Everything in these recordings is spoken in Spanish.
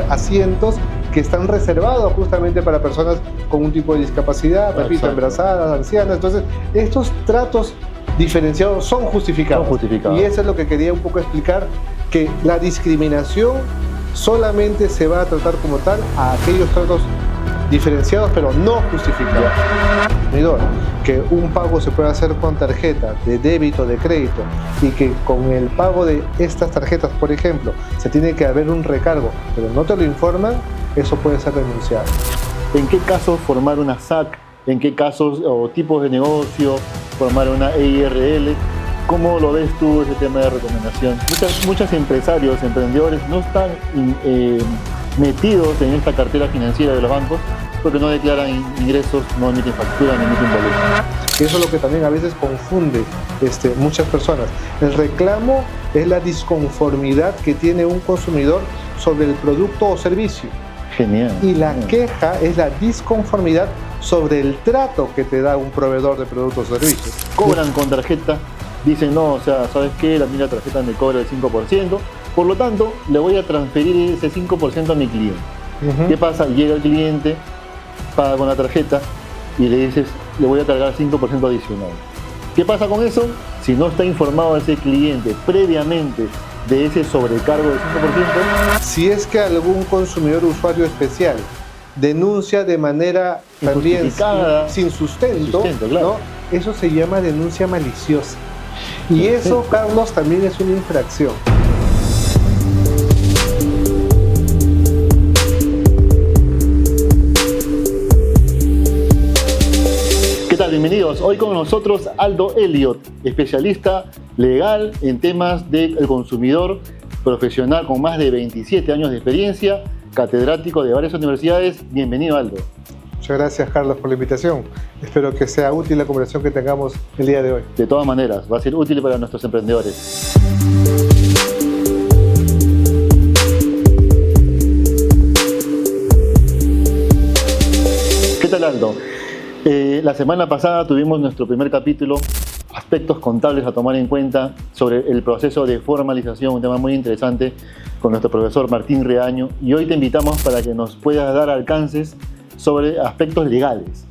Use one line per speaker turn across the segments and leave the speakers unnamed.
asientos que están reservados justamente para personas con un tipo de discapacidad, repito, embarazadas, ancianas. Entonces, estos tratos diferenciados son justificados. Y eso es lo que quería un poco explicar, que la discriminación solamente se va a tratar como tal a aquellos tratos diferenciados, pero no justificados. Que un pago se puede hacer con tarjeta de débito, de crédito, y que con el pago de estas tarjetas, por ejemplo, se tiene que haber un recargo, pero no te lo informan, eso puede ser denunciado.
¿En qué casos formar una SAC? ¿En qué casos o tipos de negocio formar una EIRL? ¿Cómo lo ves tú ese tema de recomendación? Muchos empresarios, emprendedores no están metidos en esta cartera financiera de los bancos porque no declaran ingresos, no emiten factura, no emiten boleto.
Eso es lo que también a veces confunde muchas personas. El reclamo es la disconformidad que tiene un consumidor sobre el producto o servicio.
Genial.
Y la queja es la disconformidad sobre el trato que te da un proveedor de productos o servicios.
Cobran con tarjeta, dicen no, o sea, ¿sabes qué? La tarjeta me cobra el 5%, por lo tanto, le voy a transferir ese 5% a mi cliente. ¿Qué pasa? Llega el cliente, paga con la tarjeta y le dices, le voy a cargar 5% adicional. ¿Qué pasa con eso? Si no está informado ese cliente previamente de ese sobrecargo del 5%.
Si es que algún consumidor usuario especial denuncia de manera también sin sustento, claro, ¿no? Eso se llama denuncia maliciosa. Y eso, Carlos, también es una infracción.
Bienvenidos. Hoy con nosotros Aldo Elliot, especialista legal en temas del consumidor, profesional con más de 27 años de experiencia, catedrático de varias universidades. Bienvenido, Aldo.
Muchas gracias, Carlos, por la invitación. Espero que sea útil la conversación que tengamos el día de hoy.
De todas maneras, va a ser útil para nuestros emprendedores. ¿Qué tal, Aldo? La semana pasada tuvimos nuestro primer capítulo, aspectos contables a tomar en cuenta sobre el proceso de formalización, un tema muy interesante con nuestro profesor Martín Reaño, y hoy te invitamos para que nos puedas dar alcances sobre aspectos legales.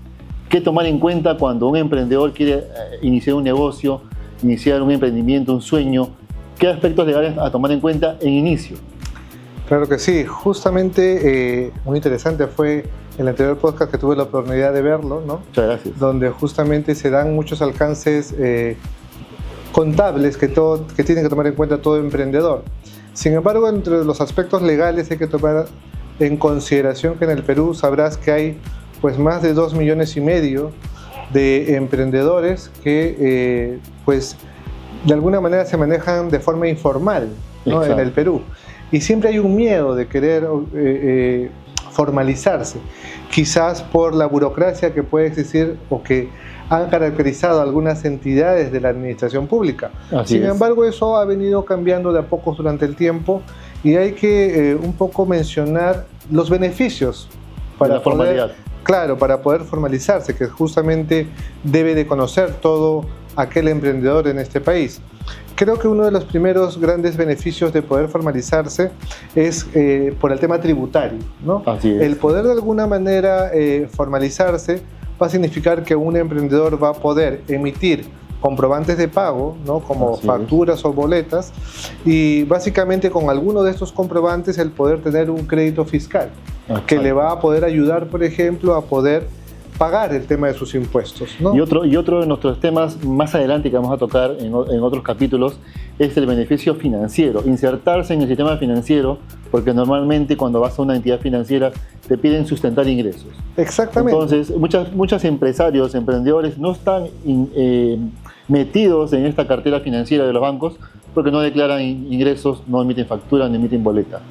¿Qué tomar en cuenta cuando un emprendedor quiere iniciar un negocio, iniciar un emprendimiento, un sueño? ¿Qué aspectos legales a tomar en cuenta en inicio?
Claro que sí, justamente muy interesante fue el anterior podcast que tuve la oportunidad de verlo, ¿no?
Muchas gracias.
Donde justamente se dan muchos alcances contables que tienen que tomar en cuenta todo emprendedor. Sin embargo, entre los aspectos legales hay que tomar en consideración que en el Perú sabrás que hay pues más de 2,5 millones de emprendedores que pues de alguna manera se manejan de forma informal, ¿no? En el Perú. Y siempre hay un miedo de querer formalizarse, quizás por la burocracia que puede existir o que han caracterizado algunas entidades de la administración pública. Sin embargo, eso ha venido cambiando de a pocos durante el tiempo y hay que un poco mencionar los beneficios para
la formalidad.
Para poder formalizarse, que justamente debe de conocer todo aquel emprendedor en este país. Creo que uno de los primeros grandes beneficios de poder formalizarse es por el tema tributario, ¿no?
Así es.
El poder de alguna manera formalizarse va a significar que un emprendedor va a poder emitir comprobantes de pago, ¿no? Como facturas o boletas, y básicamente con alguno de estos comprobantes el poder tener un crédito fiscal que le va a poder ayudar, por ejemplo, a poder pagar el tema de sus impuestos, ¿no?
Y otro de nuestros temas más adelante que vamos a tocar en otros capítulos es el beneficio financiero, insertarse en el sistema financiero, porque normalmente cuando vas a una entidad financiera te piden sustentar ingresos.
Exactamente.
Entonces, muchos empresarios, emprendedores no están metidos en esta cartera financiera de los bancos porque no declaran ingresos, no emiten factura, no emiten boleta,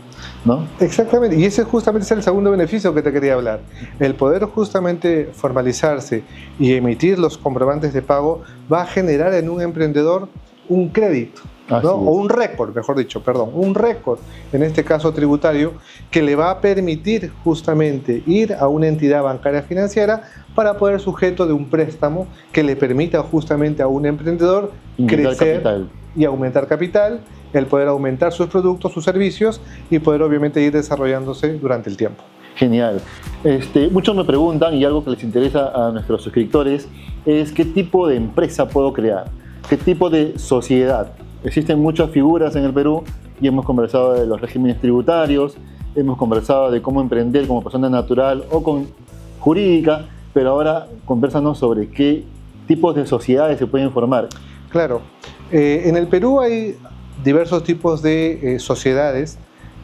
¿no?
Exactamente, y ese justamente es el segundo beneficio que te quería hablar. El poder justamente formalizarse y emitir los comprobantes de pago va a generar en un emprendedor un crédito, ¿no? O un récord, mejor dicho, un récord, en este caso tributario, que le va a permitir justamente ir a una entidad bancaria financiera para poder sujeto de un préstamo que le permita justamente a un emprendedor crecer y aumentar capital el poder aumentar sus productos, sus servicios y poder obviamente ir desarrollándose durante el tiempo.
Genial. Muchos me preguntan, y algo que les interesa a nuestros suscriptores, es qué tipo de empresa puedo crear, qué tipo de sociedad. Existen muchas figuras en el Perú y hemos conversado de los regímenes tributarios, hemos conversado de cómo emprender como persona natural o con jurídica, pero ahora conversanos sobre qué tipos de sociedades se pueden formar.
Claro. En el Perú hay diversos tipos de sociedades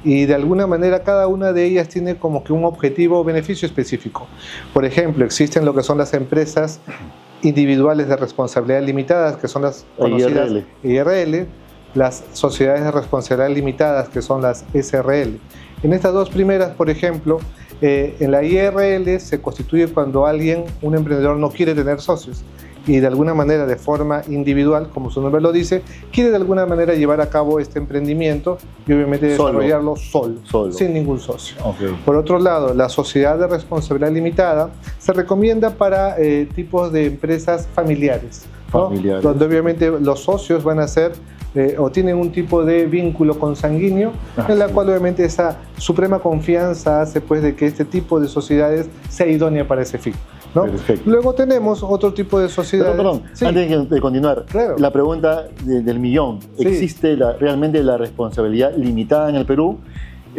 y de alguna manera cada una de ellas tiene como que un objetivo o beneficio específico. Por ejemplo, existen lo que son las empresas individuales de responsabilidad limitada, que son las conocidas IRL, las sociedades de responsabilidad limitada, que son las SRL. En estas dos primeras, por ejemplo, en la IRL se constituye cuando un emprendedor no quiere tener socios y de alguna manera, de forma individual, como su nombre lo dice, quiere de alguna manera llevar a cabo este emprendimiento y obviamente desarrollarlo solo, sin ningún socio.
Okay.
Por otro lado, la sociedad de responsabilidad limitada se recomienda para tipos de empresas familiares, ¿no? Donde obviamente los socios van a ser o tienen un tipo de vínculo consanguíneo, en la cual obviamente esa suprema confianza hace pues de que este tipo de sociedades sea idónea para ese fin, ¿no?
Perfecto.
Luego tenemos otro tipo de sociedades.
Perdón,
sí.
Antes de continuar,
claro.
La pregunta del millón.
Sí.
¿Existe realmente la responsabilidad limitada en el Perú?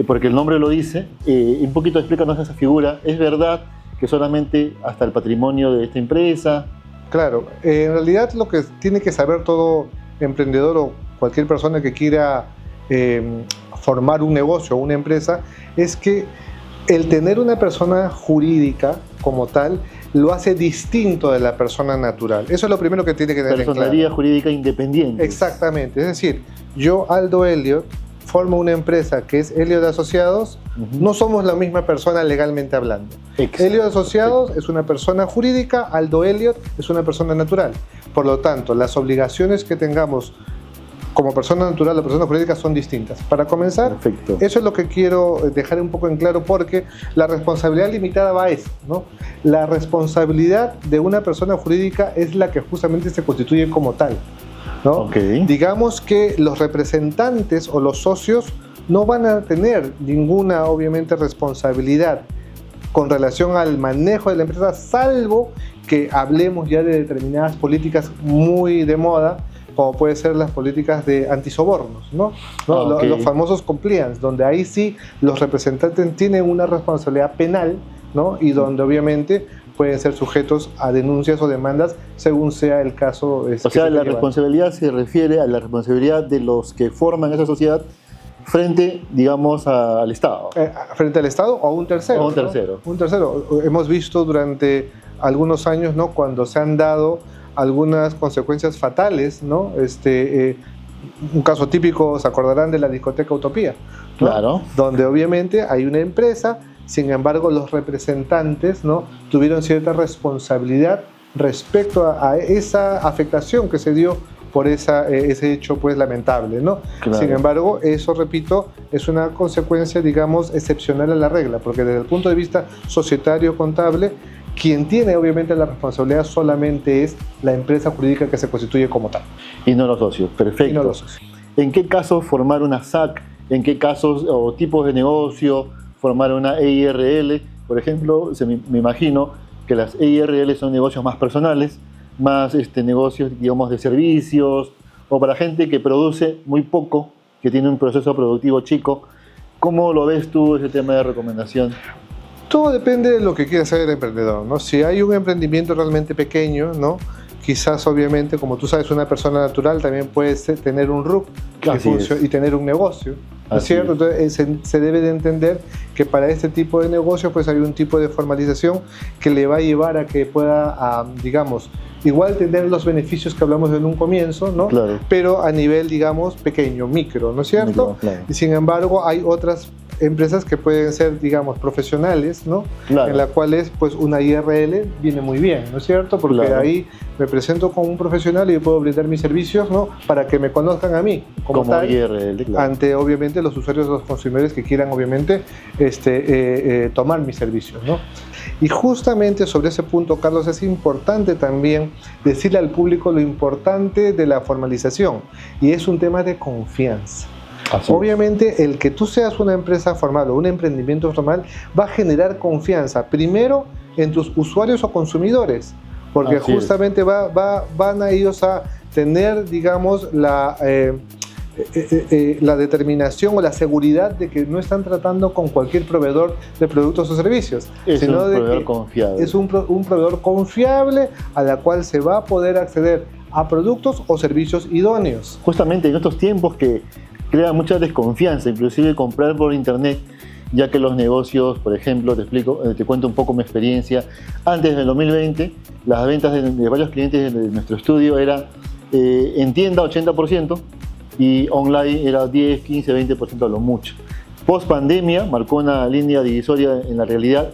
Porque el nombre lo dice. Un poquito explícanos esa figura. ¿Es verdad que solamente hasta el patrimonio de esta empresa?
Claro, en realidad lo que tiene que saber todo emprendedor o cualquier persona que quiera formar un negocio o una empresa es que el tener una persona jurídica como tal lo hace distinto de la persona natural. Eso es lo primero que tiene que tener en claro.
Personería jurídica independiente.
Exactamente. Es decir, yo, Aldo Elliot, formo una empresa que es Elliot Asociados. No somos la misma persona legalmente hablando. Elliot Asociados es una persona jurídica, Aldo Elliot es una persona natural. Por lo tanto, las obligaciones que tengamos como persona natural o persona jurídica son distintas. Para comenzar,
perfecto.
Eso es lo que quiero dejar un poco en claro porque la responsabilidad limitada va a eso, ¿no? La responsabilidad de una persona jurídica es la que justamente se constituye como tal, ¿no?
Okay.
Digamos que los representantes o los socios no van a tener ninguna, obviamente, responsabilidad con relación al manejo de la empresa, salvo que hablemos ya de determinadas políticas muy de moda, como puede ser las políticas de antisobornos, ¿no? Okay. Los famosos compliance, donde ahí sí los representantes tienen una responsabilidad penal, ¿no? Y donde obviamente pueden ser sujetos a denuncias o demandas según sea el caso.
O sea, la responsabilidad se refiere a la responsabilidad de los que forman esa sociedad frente, digamos, al Estado.
Frente al Estado o a un tercero.
O un tercero.
¿no? Un tercero. Hemos visto durante algunos años, ¿no? Cuando se han dado algunas consecuencias fatales, ¿no? Un caso típico, se acordarán de la discoteca Utopía, ¿no?
Claro.
Donde obviamente hay una empresa, sin embargo los representantes, ¿no? Tuvieron cierta responsabilidad respecto a esa afectación que se dio por ese hecho pues lamentable, ¿no? Claro. Sin embargo, eso, repito, es una consecuencia, digamos, excepcional a la regla, porque desde el punto de vista societario contable, quien tiene obviamente la responsabilidad solamente es la empresa jurídica que se constituye como tal.
Y no los socios, perfecto.
Y no los socios.
¿En qué casos formar una SAC? ¿En qué casos o tipos de negocio formar una EIRL? Por ejemplo, me imagino que las EIRL son negocios más personales, más negocios, digamos, de servicios, o para gente que produce muy poco, que tiene un proceso productivo chico. ¿Cómo lo ves tú ese tema de recomendación?
Todo depende de lo que quiera hacer el emprendedor, ¿no? Si hay un emprendimiento realmente pequeño, ¿no? Quizás, obviamente, como tú sabes, una persona natural también puede tener un RUC y tener un negocio, ¿no es cierto? Entonces, se debe de entender que para este tipo de negocio pues hay un tipo de formalización que le va a llevar a que pueda, digamos, igual tener los beneficios que hablamos en un comienzo, ¿no?
Claro.
Pero a nivel, digamos, pequeño, micro, ¿no es cierto?
Micro, claro.
Y sin embargo, hay otras empresas que pueden ser, digamos, profesionales, ¿no?
Claro.
En las cuales, pues, una IRL viene muy bien, ¿no es cierto? Porque
claro.
ahí me presento como un profesional y puedo brindar mis servicios, ¿no? Para que me conozcan a mí como tal,
IRL, claro.
Ante, obviamente, los usuarios, los consumidores que quieran, obviamente, tomar mis servicios, ¿no? Y justamente sobre ese punto, Carlos, es importante también decirle al público lo importante de la formalización, y es un tema de confianza. Obviamente, el que tú seas una empresa formal o un emprendimiento formal va a generar confianza, primero en tus usuarios o consumidores, porque justamente van a ellos a tener, digamos, la determinación o la seguridad de que no están tratando con cualquier proveedor de productos o servicios,
sino de que confiable.
Es un proveedor confiable a la cual se va a poder acceder a productos o servicios idóneos.
Justamente en estos tiempos que crea mucha desconfianza, inclusive comprar por internet, ya que los negocios, por ejemplo, te cuento un poco mi experiencia. Antes del 2020, las ventas de varios clientes de nuestro estudio era en tienda 80% y online era 10, 15, 20% a lo mucho. Post pandemia marcó una línea divisoria en la realidad: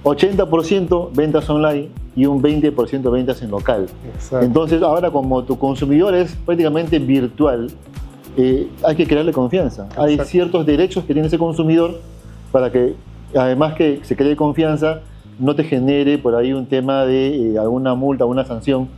80% ventas online y un 20% ventas en local.
Exacto.
Entonces ahora, como tu consumidor es prácticamente virtual, hay que crearle confianza.
Exacto.
Hay ciertos derechos que tiene ese consumidor para que, además que se cree confianza, no te genere por ahí un tema de alguna multa, alguna sanción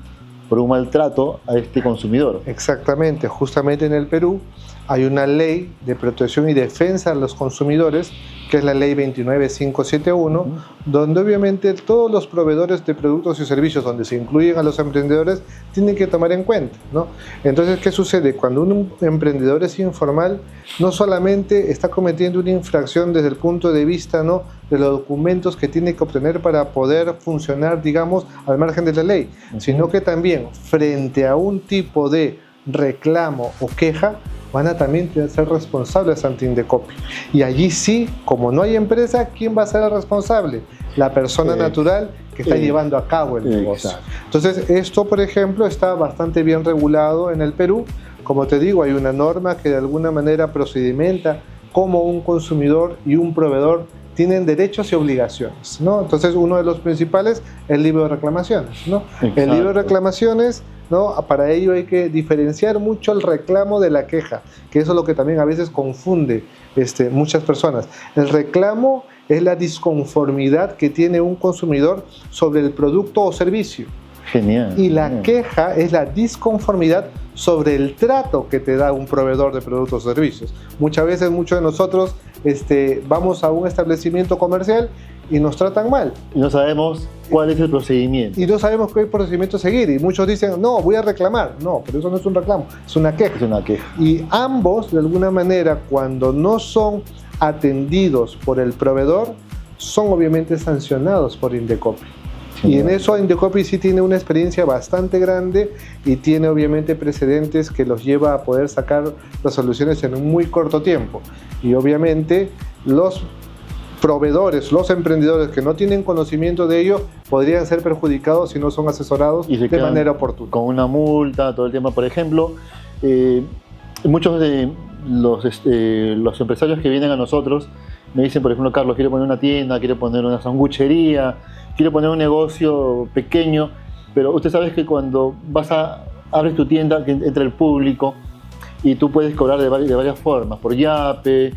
por un maltrato a este consumidor.
Exactamente, justamente en el Perú hay una ley de protección y defensa a los consumidores, que es la ley 29571, donde obviamente todos los proveedores de productos y servicios, donde se incluyen a los emprendedores, tienen que tomar en cuenta, ¿no? Entonces, ¿qué sucede? Cuando un emprendedor es informal, no solamente está cometiendo una infracción desde el punto de vista, ¿no?, de los documentos que tiene que obtener para poder funcionar, digamos, al margen de la ley, sino que también frente a un tipo de reclamo o queja, van a también ser responsables ante Indecopi. Y allí sí, como no hay empresa, ¿quién va a ser el responsable? La persona natural que está llevando a cabo el negocio. Entonces, esto, por ejemplo, está bastante bien regulado en el Perú. Como te digo, hay una norma que de alguna manera procedimenta cómo un consumidor y un proveedor tienen derechos y obligaciones, ¿no? Entonces, uno de los principales es el libro de reclamaciones, ¿no? El libro de reclamaciones, ¿no? Para ello hay que diferenciar mucho el reclamo de la queja, que eso es lo que también a veces confunde muchas personas. El reclamo es la disconformidad que tiene un consumidor sobre el producto o servicio.
Genial.
Y la queja es la disconformidad sobre el trato que te da un proveedor de productos o servicios. Muchas veces, muchos de nosotros vamos a un establecimiento comercial y nos tratan mal.
Y no sabemos cuál es el procedimiento.
Y no sabemos qué procedimiento seguir. Y muchos dicen, no, voy a reclamar. No, pero eso no es un reclamo, es una queja.
Es una queja.
Y ambos, de alguna manera, cuando no son atendidos por el proveedor, son obviamente sancionados por Indecopi. Y en eso Indecopi sí tiene una experiencia bastante grande y tiene obviamente precedentes que los lleva a poder sacar resoluciones en un muy corto tiempo. Y obviamente los proveedores, los emprendedores que no tienen conocimiento de ello podrían ser perjudicados si no son asesorados de manera oportuna.
Con una multa, todo el tema. Por ejemplo, muchos de los empresarios que vienen a nosotros me dicen, por ejemplo, Carlos, quiero poner una tienda, quiero poner una sanguchería, quiero poner un negocio pequeño, pero usted sabe que cuando abres tu tienda, que entra el público y tú puedes cobrar de varias formas, por Yape,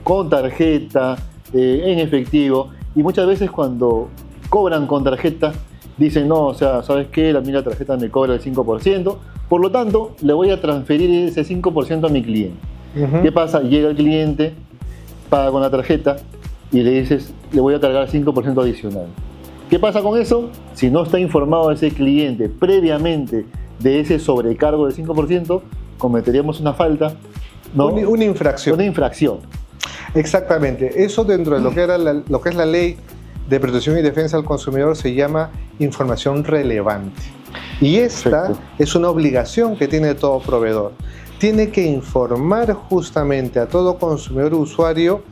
con tarjeta, en efectivo, y muchas veces cuando cobran con tarjeta dicen, no, o sea, ¿sabes qué? La tarjeta me cobra el 5%, por lo tanto, le voy a transferir ese 5% a mi cliente. ¿Qué pasa? Llega el cliente, paga con la tarjeta y le dices, le voy a cargar 5% adicional. ¿Qué pasa con eso? Si no está informado ese cliente previamente de ese sobrecargo del 5%, cometeríamos una falta, ¿no?
Una infracción.
Una infracción.
Exactamente. Eso dentro de lo que es la ley de protección y defensa al consumidor se llama información relevante. Y esta es una obligación que tiene todo proveedor. Tiene que informar justamente a todo consumidor o usuario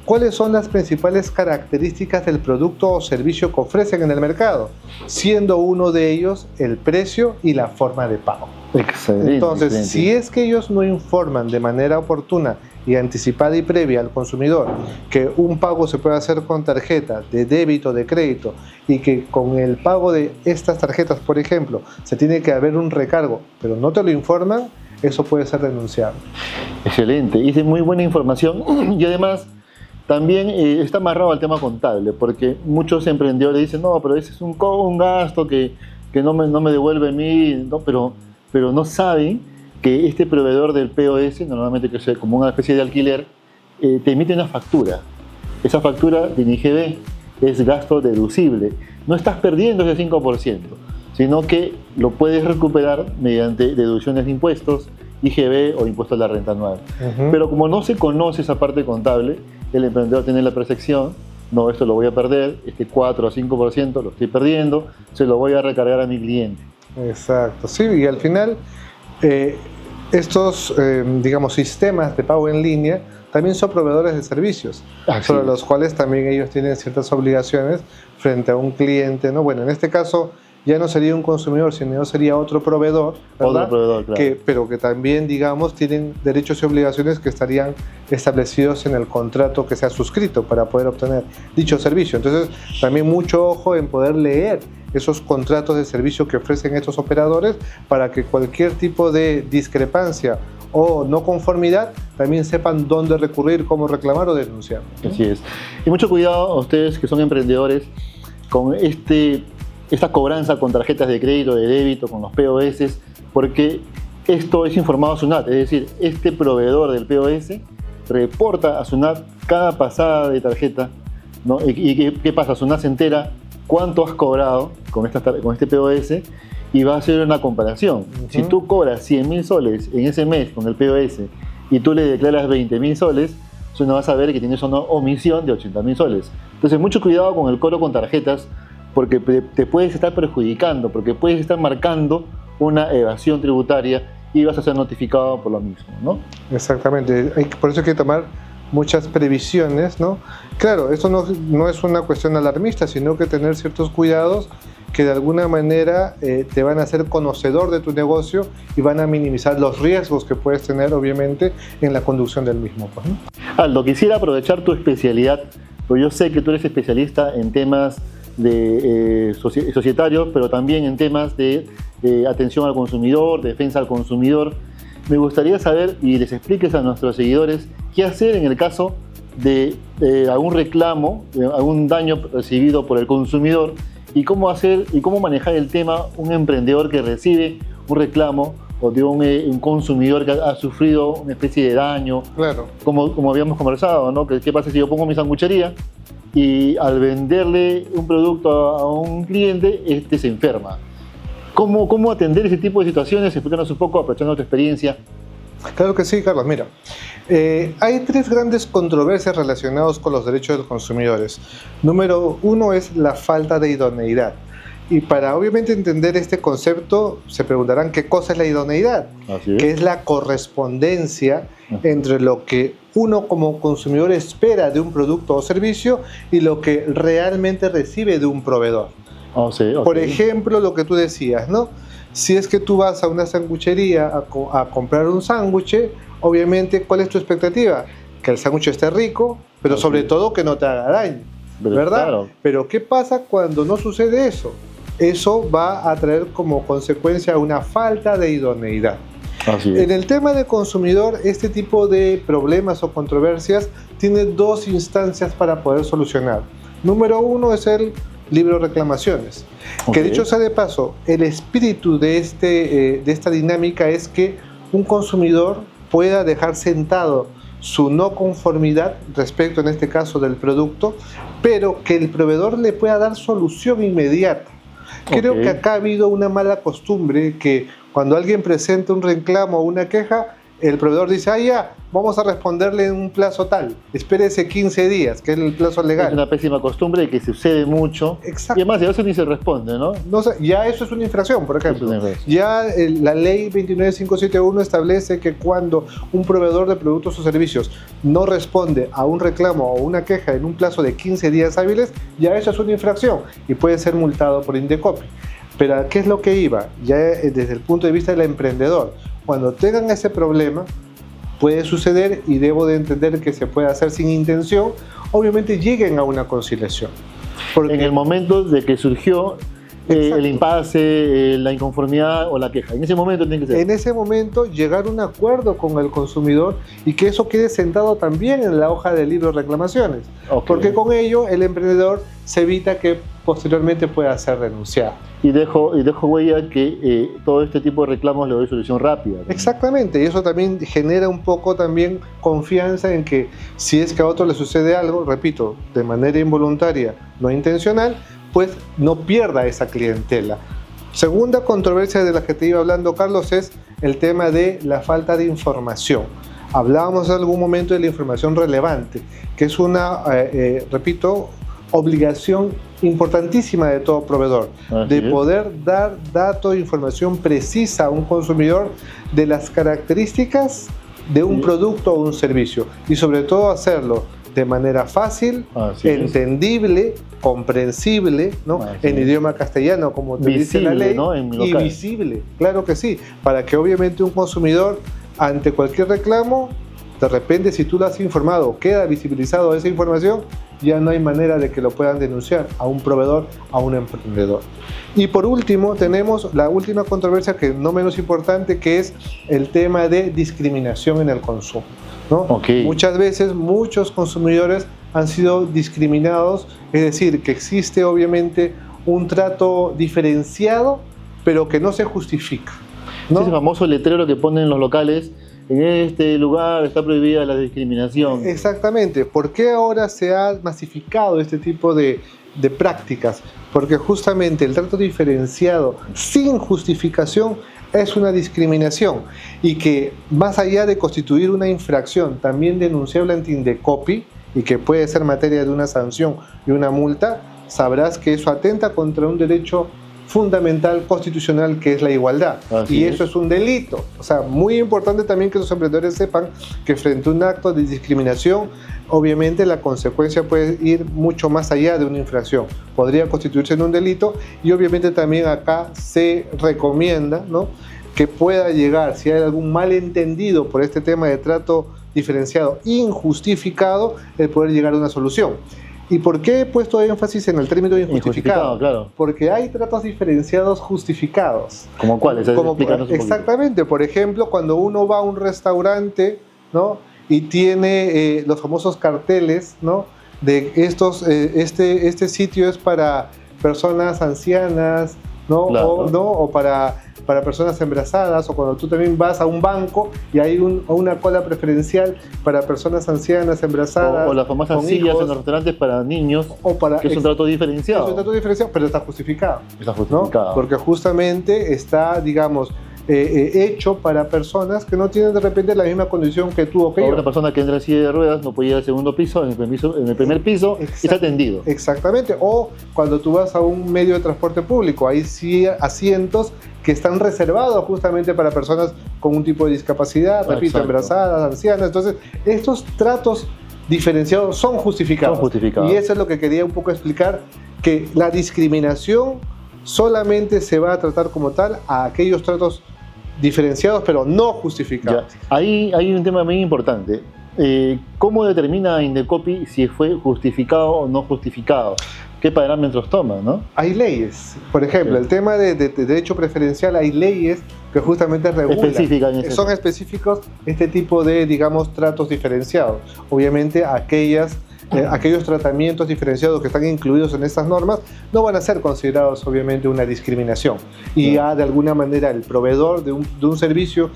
cuáles son las principales características del producto o servicio que ofrecen en el mercado, siendo uno de ellos el precio y la forma de pago.
Excelente.
Entonces, si es que ellos no informan de manera oportuna y anticipada y previa al consumidor que un pago se puede hacer con tarjeta de débito, de crédito, y que con el pago de estas tarjetas, por ejemplo, se tiene que haber un recargo, pero no te lo informan, eso puede ser denunciable.
Excelente, y es muy buena información y además también está amarrado al tema contable, porque muchos emprendedores dicen, no, pero ese es un gasto que no me devuelve a mí, no, pero no saben que este proveedor del POS, normalmente que es como una especie de alquiler, te emite una factura. Esa factura de IGB es gasto deducible. No estás perdiendo ese 5%, sino que lo puedes recuperar mediante deducciones de impuestos, IGB o impuesto a la renta anual. Pero como no se conoce esa parte contable, el emprendedor tiene la percepción, no, esto lo voy a perder, este 4 o 5% lo estoy perdiendo, se lo voy a recargar a mi cliente.
Exacto, sí, y al final estos, digamos, sistemas de pago en línea también son proveedores de servicios, sobre los cuales también ellos tienen ciertas obligaciones frente a un cliente, ¿no? Bueno, en este caso ya no sería un consumidor, sino sería otro proveedor, ¿verdad?
Otro proveedor, claro.
Pero que también, digamos, tienen derechos y obligaciones que estarían establecidos en el contrato que se ha suscrito para poder obtener dicho servicio. Entonces, también mucho ojo en poder leer esos contratos de servicio que ofrecen estos operadores para que cualquier tipo de discrepancia o no conformidad también sepan dónde recurrir, cómo reclamar o denunciar, ¿no?
Así es. Y mucho cuidado a ustedes que son emprendedores con esta cobranza con tarjetas de crédito, de débito, con los POS, porque esto es informado a SUNAT, es decir, este proveedor del POS reporta a SUNAT cada pasada de tarjeta, ¿no? ¿Y qué pasa? SUNAT se entera cuánto has cobrado con este POS y va a hacer una comparación. Si tú cobras 100.000 soles en ese mes con el POS y tú le declaras 20.000 soles, SUNAT va a saber que tienes una omisión de 80.000 soles. Entonces, mucho cuidado con el cobro con tarjetas, porque te puedes estar perjudicando, porque puedes estar marcando una evasión tributaria y vas a ser notificado por lo mismo, ¿no?
Exactamente, por eso hay que tomar muchas previsiones, ¿no? Claro, esto no es una cuestión alarmista, sino que tener ciertos cuidados que de alguna manera te van a hacer conocedor de tu negocio y van a minimizar los riesgos que puedes tener, obviamente, en la conducción del mismo, pues, ¿no?
Aldo, quisiera aprovechar tu especialidad, porque yo sé que tú eres especialista en temas de societarios, pero también en temas de atención al consumidor, defensa al consumidor. Me gustaría saber y les expliques a nuestros seguidores qué hacer en el caso de algún reclamo, algún daño recibido por el consumidor, y cómo hacer y cómo manejar el tema un emprendedor que recibe un reclamo o de un consumidor que ha sufrido una especie de daño.
Claro.
Como habíamos conversado, ¿no? ¿Qué pasa si yo pongo mi sanguchería y al venderle un producto a un cliente, este se enferma? ¿Cómo atender ese tipo de situaciones? Explícanos un poco, aprovechando tu experiencia.
Claro que sí, Carlos. Mira, hay tres grandes controversias relacionadas con los derechos de los consumidores. Número uno es la falta de idoneidad. Y para obviamente entender este concepto, se preguntarán qué cosa es la idoneidad, que es la correspondencia entre lo que uno como consumidor espera de un producto o servicio y lo que realmente recibe de un proveedor. Por ejemplo, lo que tú decías, ¿no? Si es que tú vas a una sanguchería a comprar un sándwich, obviamente, ¿cuál es tu expectativa? Que el sándwich esté rico, pero sobre todo que no te haga daño, ¿verdad? Claro. Pero ¿qué pasa cuando no sucede eso? Eso va a traer como consecuencia una falta de idoneidad.
Así es.
En el tema de consumidor, este tipo de problemas o controversias tiene dos instancias para poder solucionar. Número uno es el libro de reclamaciones, que dicho sea de paso, el espíritu de esta dinámica es que un consumidor pueda dejar sentado su no conformidad respecto, en este caso, del producto, pero que el proveedor le pueda dar solución inmediata. Creo que acá ha habido una mala costumbre que cuando alguien presenta un reclamo o una queja, el proveedor dice, ya, vamos a responderle en un plazo tal, espérese 15 días, que es el plazo legal.
Es una pésima costumbre que sucede mucho.
Exacto.
Y además de eso ni se responde, ¿no?
Ya eso es una infracción, por ejemplo. Ya la ley 29571 establece que cuando un proveedor de productos o servicios no responde a un reclamo o una queja en un plazo de 15 días hábiles, ya eso es una infracción y puede ser multado por Indecopi. Pero ¿a qué es lo que iba? Ya desde el punto de vista del emprendedor, cuando tengan ese problema, puede suceder, y debo de entender que se puede hacer sin intención, obviamente lleguen a una conciliación.
Porque en el momento de que surgió el impasse, la inconformidad o la queja. En ese momento tiene que ser.
En ese momento llegar a un acuerdo con el consumidor y que eso quede sentado también en la hoja de libro de reclamaciones.
Okay.
Porque con ello el emprendedor se evita que posteriormente pueda ser denunciado.
Y dejo huella que todo este tipo de reclamos le doy solución rápida. ¿No?
Exactamente, y eso también genera un poco también confianza en que si es que a otro le sucede algo, repito, de manera involuntaria, no intencional, pues no pierda esa clientela. Segunda controversia de la que te iba hablando, Carlos, es el tema de la falta de información. Hablábamos en algún momento de la información relevante, que es una, repito, obligación importantísima de todo proveedor, de poder dar datos, información precisa a un consumidor de las características de un producto o un servicio, y sobre todo hacerlo de manera fácil, entendible, comprensible, ¿no? En idioma castellano, como te dice la ley,
¿no?
Y visible, claro que sí, para que obviamente un consumidor ante cualquier reclamo, de repente si tú lo has informado, queda visibilizado esa información, ya no hay manera de que lo puedan denunciar a un proveedor, a un emprendedor. Y por último, tenemos la última controversia, que no menos importante, que es el tema de discriminación en el consumo, ¿no? Muchas veces, muchos consumidores han sido discriminados, es decir, que existe obviamente un trato diferenciado, pero que no se justifica, ¿no?
Ese famoso letrero que ponen en los locales: en este lugar está prohibida la discriminación.
Exactamente. ¿Por qué ahora se ha masificado este tipo de prácticas? Porque justamente el trato diferenciado sin justificación es una discriminación, y que más allá de constituir una infracción también denunciable ante Indecopi, y que puede ser materia de una sanción y una multa, sabrás que eso atenta contra un derecho fundamental constitucional, que es la igualdad. Y eso es un delito. O sea, muy importante también que los emprendedores sepan que frente a un acto de discriminación, obviamente la consecuencia puede ir mucho más allá de una infracción. Podría constituirse en un delito, y obviamente también acá se recomienda, ¿no?, que pueda llegar, si hay algún malentendido por este tema de trato diferenciado injustificado, el poder llegar a una solución. ¿Y por qué he puesto énfasis en el término injustificado?
Claro.
Porque hay tratos diferenciados justificados.
¿Cómo cuáles?
Exactamente. Por ejemplo, cuando uno va a un restaurante, ¿no?, y tiene los famosos carteles, ¿no?, de estos, este sitio es para personas ancianas, ¿no?
Claro.
O para personas embarazadas, o cuando tú también vas a un banco y hay una cola preferencial para personas ancianas, embarazadas.
O las famosas sillas en los restaurantes para niños, que es un trato diferenciado.
Es un trato diferenciado, pero está justificado.
Está justificado.
¿No? Porque justamente está, digamos, hecho para personas que no tienen de repente la misma condición que tú o que yo.
Una persona que entra en silla de ruedas no puede ir al segundo piso, en el primer piso está atendido.
Exactamente. O cuando tú vas a un medio de transporte público, hay asientos que están reservados justamente para personas con un tipo de discapacidad, repito, embarazadas, ancianas. Entonces, estos tratos diferenciados son justificados. Y eso es lo que quería un poco explicar, que la discriminación solamente se va a tratar como tal a aquellos tratos diferenciados, pero no justificados.
Ahí hay un tema muy importante. ¿Cómo determina Indecopi si fue justificado o no justificado? ¿Qué parámetros toma, no?
Hay leyes. Por ejemplo, el tema de derecho preferencial, hay leyes que justamente regulan. Son específicos este tipo de, digamos, tratos diferenciados. Obviamente, aquellos tratamientos diferenciados que están incluidos en estas normas no van a ser considerados obviamente una discriminación, y ya de alguna manera el proveedor de un servicio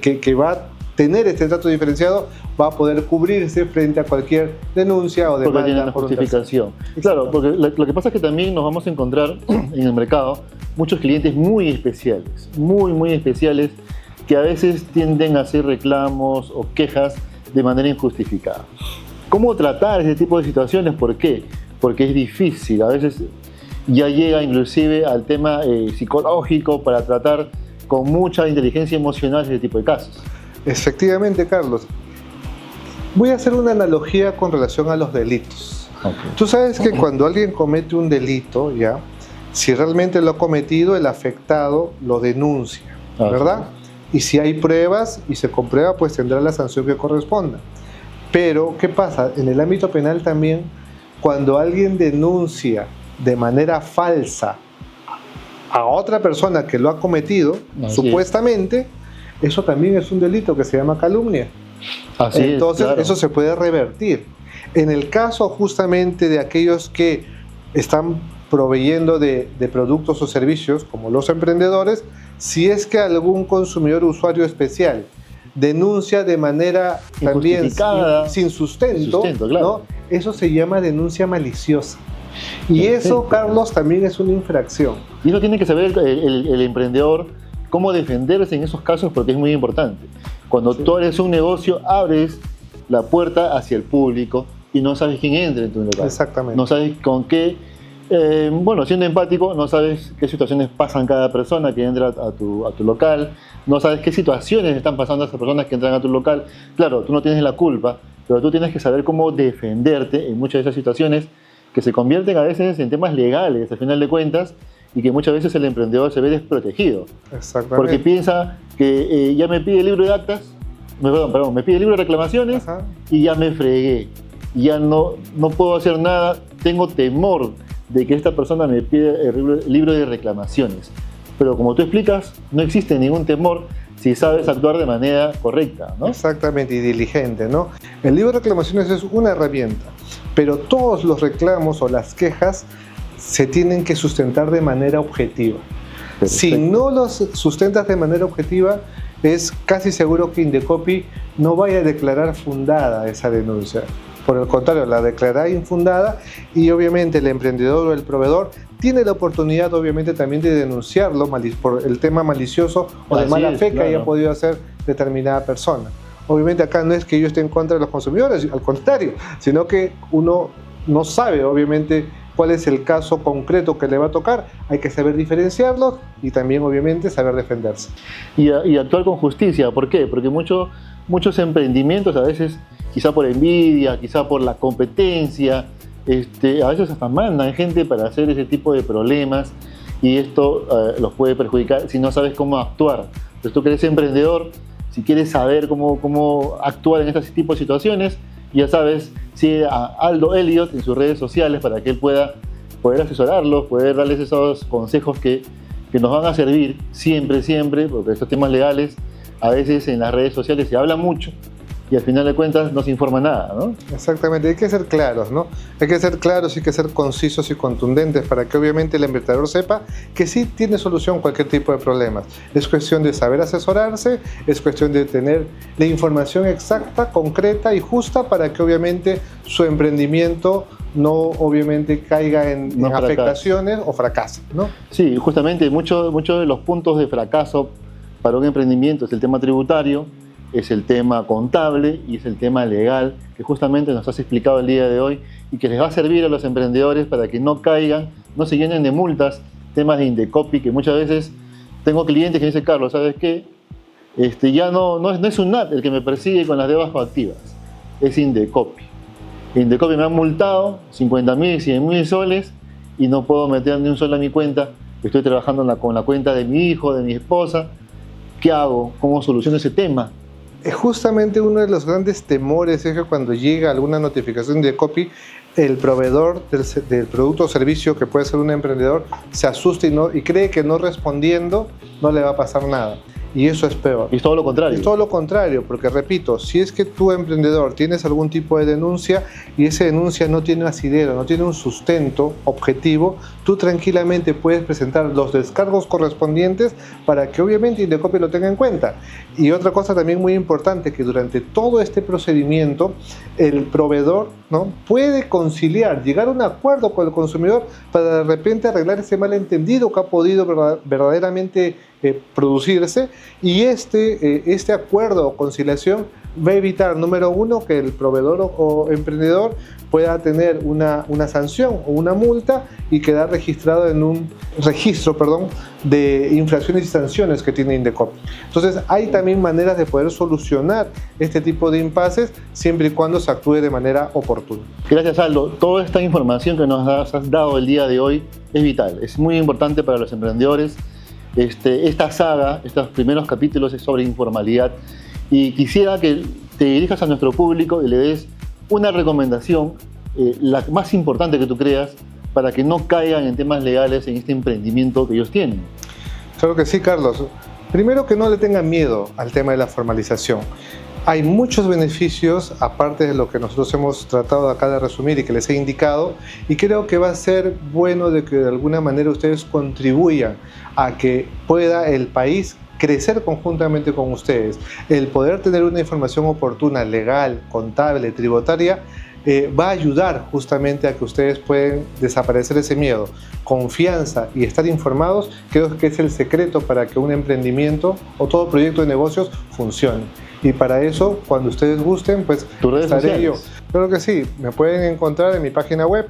que va a tener este trato diferenciado va a poder cubrirse frente a cualquier denuncia o demanda.
Porque tiene una justificación. Claro, porque lo que pasa es que también nos vamos a encontrar en el mercado muchos clientes muy especiales, muy especiales, que a veces tienden a hacer reclamos o quejas de manera injustificada. ¿Cómo tratar ese tipo de situaciones? ¿Por qué? Porque es difícil. A veces ya llega inclusive al tema psicológico para tratar con mucha inteligencia emocional ese tipo de casos.
Efectivamente, Carlos. Voy a hacer una analogía con relación a los delitos. Tú sabes que cuando alguien comete un delito, ya, si realmente lo ha cometido, el afectado lo denuncia, ¿verdad? Y si hay pruebas y se comprueba, pues tendrá la sanción que corresponda. Pero, ¿qué pasa? En el ámbito penal también, cuando alguien denuncia de manera falsa a otra persona que lo ha cometido, supuestamente, eso también es un delito que se llama calumnia. Entonces, claro, eso se puede revertir. En el caso justamente de aquellos que están proveyendo de productos o servicios, como los emprendedores, si es que algún consumidor usuario especial denuncia de manera también sin sustento, claro, ¿no? Eso se llama denuncia maliciosa. Y eso, Carlos, también es una infracción.
Y eso tiene que saber el emprendedor cómo defenderse en esos casos, porque es muy importante. Cuando tú eres un negocio, abres la puerta hacia el público y no sabes quién entra en tu local.
Exactamente.
No sabes con qué, siendo empático, no sabes qué situaciones pasan cada persona que entra a tu local, no sabes qué situaciones están pasando a esas personas que entran a tu local. Claro, tú no tienes la culpa, pero tú tienes que saber cómo defenderte en muchas de esas situaciones que se convierten a veces en temas legales, al final de cuentas, y que muchas veces el emprendedor se ve desprotegido.
Exactamente.
Porque piensa que ya me pide el libro de actas, me pide el libro de reclamaciones, ajá, y ya me fregué, ya no puedo hacer nada, tengo temor de que esta persona me pida el libro de reclamaciones. Pero como tú explicas, no existe ningún temor si sabes actuar de manera correcta, ¿no?
Exactamente, y diligente, ¿no? El libro de reclamaciones es una herramienta, pero todos los reclamos o las quejas se tienen que sustentar de manera objetiva. Perfecto. Si no los sustentas de manera objetiva, es casi seguro que Indecopi no vaya a declarar fundada esa denuncia. Por el contrario, la declarará infundada y obviamente el emprendedor o el proveedor tiene la oportunidad obviamente también de denunciarlo por el tema malicioso o de mala fe que haya podido hacer determinada persona. Obviamente acá no es que yo esté en contra de los consumidores, al contrario, sino que uno no sabe obviamente cuál es el caso concreto que le va a tocar, hay que saber diferenciarlos y también obviamente saber defenderse.
Y actuar con justicia, ¿por qué? Porque muchos emprendimientos a veces, quizá por envidia, quizá por la competencia, a veces hasta mandan gente para hacer ese tipo de problemas y esto los puede perjudicar si no sabes cómo actuar. Entonces tú que eres emprendedor, si quieres saber cómo actuar en este tipo de situaciones, ya sabes, sigue a Aldo Elliot en sus redes sociales para que él pueda poder asesorarlos, poder darles esos consejos que nos van a servir siempre, porque estos temas legales a veces en las redes sociales se habla mucho y al final de cuentas no se informa nada, ¿no?
Exactamente, hay que ser claros, ¿no? Hay que ser claros y hay que ser concisos y contundentes para que obviamente el emprendedor sepa que sí tiene solución cualquier tipo de problemas. Es cuestión de saber asesorarse, es cuestión de tener la información exacta, concreta y justa para que obviamente su emprendimiento no obviamente caiga en afectaciones o fracase, ¿no?
Sí, justamente muchos de los puntos de fracaso para un emprendimiento es el tema tributario, es el tema contable y es el tema legal que justamente nos has explicado el día de hoy y que les va a servir a los emprendedores para que no caigan, no se llenen de multas, temas de Indecopi que muchas veces tengo clientes que me dicen, Carlos, ¿sabes qué? Ya no es un NAT el que me persigue con las deudas coactivas, es Indecopi. Indecopi me ha multado 50.000, 100.000 soles y no puedo meter ni un sol a mi cuenta, estoy trabajando con la cuenta de mi hijo, de mi esposa. ¿Qué hago? ¿Cómo soluciono ese tema?
Justamente uno de los grandes temores es que cuando llega alguna notificación de Indecopi, el proveedor del producto o servicio, que puede ser un emprendedor, se asusta y cree que no respondiendo no le va a pasar nada. Y eso es peor.
Y es todo lo contrario.
Es todo lo contrario, porque repito, si es que tú, emprendedor, tienes algún tipo de denuncia y esa denuncia no tiene un asidero, no tiene un sustento objetivo, tú tranquilamente puedes presentar los descargos correspondientes para que obviamente Indecopi lo tenga en cuenta. Y otra cosa también muy importante, que durante todo este procedimiento el proveedor, ¿no?, puede conciliar, llegar a un acuerdo con el consumidor para de repente arreglar ese malentendido que ha podido verdaderamente producirse, y este acuerdo o conciliación va a evitar, número uno, que el proveedor o emprendedor pueda tener una sanción o una multa y quedar registrado en un registro, de infracciones y sanciones que tiene Indecopi. Entonces hay también maneras de poder solucionar este tipo de impases siempre y cuando se actúe de manera oportuna.
Gracias, Aldo. Toda esta información que nos has dado el día de hoy es vital, es muy importante para los emprendedores. Esta saga, estos primeros capítulos es sobre informalidad y quisiera que te dirijas a nuestro público y le des una recomendación, la más importante que tú creas, para que no caigan en temas legales en este emprendimiento que ellos tienen?
Claro que sí, Carlos. Primero, que no le tengan miedo al tema de la formalización. Hay muchos beneficios, aparte de lo que nosotros hemos tratado acá de resumir y que les he indicado, y creo que va a ser bueno de que de alguna manera ustedes contribuyan a que pueda el país crecer conjuntamente con ustedes. El poder tener una información oportuna, legal, contable, tributaria, va a ayudar justamente a que ustedes puedan desaparecer ese miedo. Confianza y estar informados creo que es el secreto para que un emprendimiento o todo proyecto de negocios funcione. Y para eso, cuando ustedes gusten, pues estaré yo. Claro que sí, me pueden encontrar en mi página web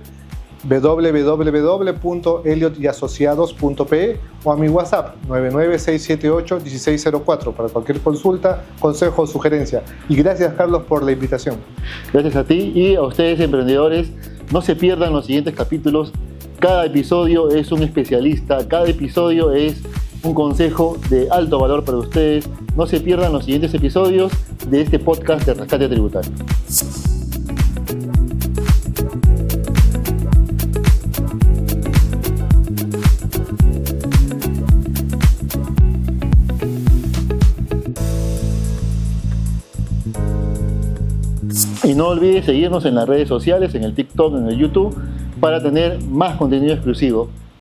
www.elliotyasociados.pe o a mi WhatsApp 996781604 para cualquier consulta, consejo o sugerencia. Y gracias, Carlos, por la invitación.
Gracias a ti y a ustedes, emprendedores. No se pierdan los siguientes capítulos. Cada episodio es un especialista, cada episodio es un consejo de alto valor para ustedes. No se pierdan los siguientes episodios de este podcast de Rescate Tributario. Y no olvides seguirnos en las redes sociales, en el TikTok, en el YouTube, para tener más contenido exclusivo.